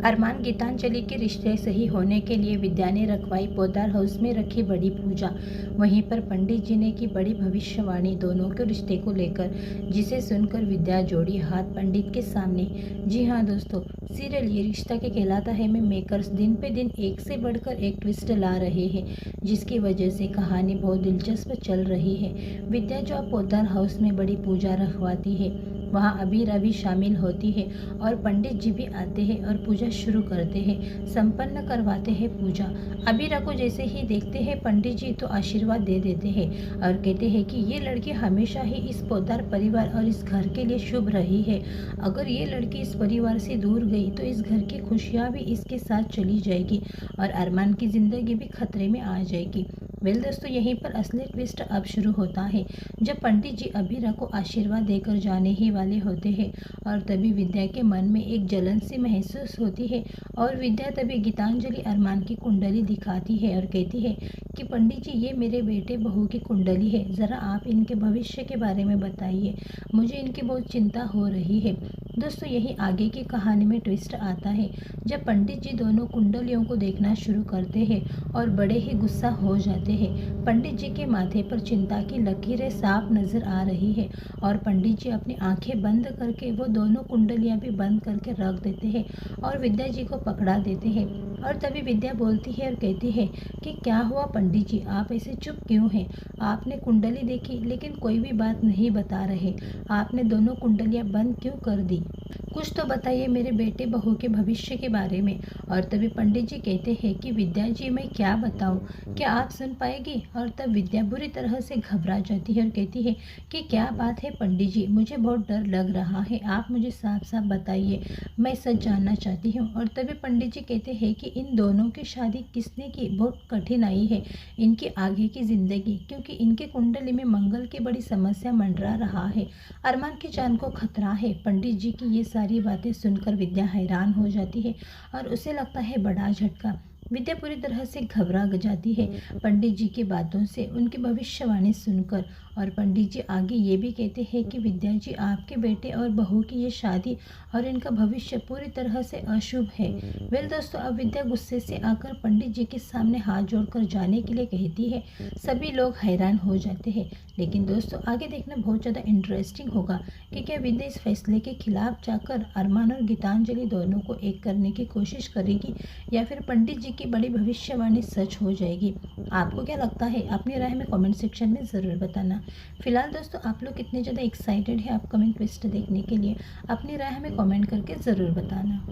अरमान गीतांजलि के रिश्ते सही होने के लिए विद्या ने रखवाई पोद्दार हाउस में रखी बड़ी पूजा। वहीं पर पंडित जी ने की बड़ी भविष्यवाणी दोनों के रिश्ते को लेकर, जिसे सुनकर विद्या जोड़ी हाथ पंडित के सामने। जी हाँ दोस्तों, सीरियल ये रिश्ता के कहलाता है में मेकर्स दिन पे दिन एक से बढ़कर एक ट्विस्ट ला रहे हैं, जिसकी वजह से कहानी बहुत दिलचस्प चल रही है। विद्या जो अब पोद्दार हाउस में बड़ी पूजा रखवाती है, वहाँ अबीरा भी शामिल होती है और पंडित जी भी आते हैं और पूजा शुरू करते हैं, संपन्न करवाते हैं पूजा। अबीरा को जैसे ही देखते हैं पंडित जी तो आशीर्वाद दे देते हैं और कहते हैं कि ये लड़की हमेशा ही इस पोद्दार परिवार और इस घर के लिए शुभ रही है। अगर ये लड़की इस परिवार से दूर गई तो इस घर की खुशियाँ भी इसके साथ चली जाएगी और अरमान की ज़िंदगी भी खतरे में आ जाएगी। वेल दोस्तों, यहीं पर असली ट्विस्ट अब शुरू होता है, जब पंडित जी अबीरा को आशीर्वाद देकर जाने ही वाले होते हैं और तभी विद्या के मन में एक जलन सी महसूस होती है और विद्या तभी गीतांजलि अरमान की कुंडली दिखाती है और कहती है कि पंडित जी, ये मेरे बेटे बहू की कुंडली है, ज़रा आप इनके भविष्य के बारे में बताइए, मुझे इनकी बहुत चिंता हो रही है। दोस्तों, यही आगे की कहानी में ट्विस्ट आता है, जब पंडित जी दोनों कुंडलियों को देखना शुरू करते हैं और बड़े ही गुस्सा हो जाते हैं। पंडित जी के माथे पर चिंता की लकीरें साफ नजर आ रही है और पंडित जी अपनी आंखें बंद करके वो दोनों कुंडलियां भी बंद करके रख देते हैं और विद्या जी को पकड़ा देते हैं। और तभी विद्या बोलती है और कहती है कि क्या हुआ पंडित जी, आप ऐसे चुप क्यों हैं? आपने कुंडली देखी लेकिन कोई भी बात नहीं बता रहे, आपने दोनों कुंडलियां बंद क्यों कर दी? कुछ तो बताइए मेरे बेटे बहू के भविष्य के बारे में। और तभी पंडित जी कहते हैं कि विद्या जी, मैं क्या बताऊं, क्या आप सुन पाएगी? और तब विद्या बुरी तरह से घबरा जाती है और कहती है कि क्या बात है पंडित जी, मुझे बहुत डर लग रहा है, आप मुझे साफ साफ बताइए, मैं सच जानना चाहती हूँ। और तभी पंडित जी कहते हैं कि इन दोनों की शादी किसने की, बहुत कठिन आई है इनकी आगे की ज़िंदगी, क्योंकि इनके कुंडली में मंगल की बड़ी समस्या मंडरा रहा है, अरमान की जान को खतरा है। पंडित जी की ये सारी बातें सुनकर विद्या हैरान हो जाती है और उसे लगता है बड़ा झटका। विद्या पूरी तरह से घबरा जाती है पंडित जी की बातों से, उनकी भविष्यवाणी सुनकर। और पंडित जी आगे ये भी कहते हैं कि विद्या जी, आपके बेटे और बहू की ये शादी और इनका भविष्य पूरी तरह से अशुभ है। वेल दोस्तों, अब विद्या गुस्से से आकर पंडित जी के सामने हाथ जोड़कर जाने के लिए कहती है। सभी लोग हैरान हो जाते हैं, लेकिन दोस्तों आगे देखना बहुत ज़्यादा इंटरेस्टिंग होगा कि क्या विद्या इस फैसले के खिलाफ जाकर अरमान और गीतांजलि दोनों को एक करने की कोशिश करेगी या फिर पंडित जी की बड़ी भविष्यवाणी सच हो जाएगी। आपको क्या लगता है? अपनी राय में कमेंट सेक्शन में ज़रूर बताना। फिलहाल दोस्तों, आप लोग कितने ज़्यादा एक्साइटेड है अपकमिंग ट्विस्ट देखने के लिए? अपनी राय हमें कमेंट करके ज़रूर बताना।